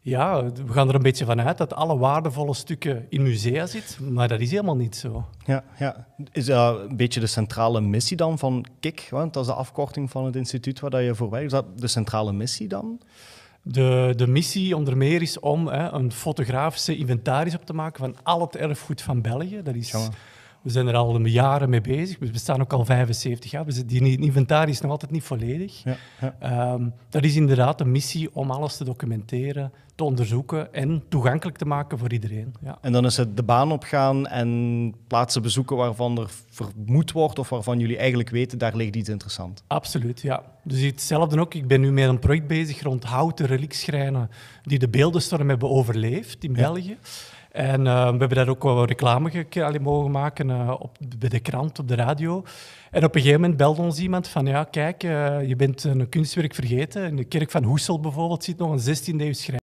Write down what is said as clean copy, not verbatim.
Ja, we gaan er een beetje van uit dat alle waardevolle stukken in musea zitten, maar dat is helemaal niet zo. Ja, ja. Is dat een beetje de centrale missie dan van KIK? Want dat is de afkorting van het instituut waar je voor werkt. Is dat de centrale missie dan? De missie onder meer is om een fotografische inventaris op te maken van al het erfgoed van België. Dat is, we zijn er al jaren mee bezig. We bestaan ook al 75 jaar. Die inventaris is nog altijd niet volledig. Ja, ja. Dat is inderdaad de missie om alles te documenteren, te onderzoeken en toegankelijk te maken voor iedereen. Ja. En dan is het de baan opgaan en plaatsen bezoeken waarvan er vermoed wordt of waarvan jullie eigenlijk weten, daar ligt iets interessants. Absoluut, ja. Dus hetzelfde ook. Ik ben nu met een project bezig rond houten reliekschrijnen die de beeldenstorm hebben overleefd in België. En we hebben daar ook wel reclame mogen maken bij de krant, op de radio. En op een gegeven moment belde ons iemand van, ja, kijk, je bent een kunstwerk vergeten. In de kerk van Hoesel bijvoorbeeld zit nog een 16e-eeuws schrijver.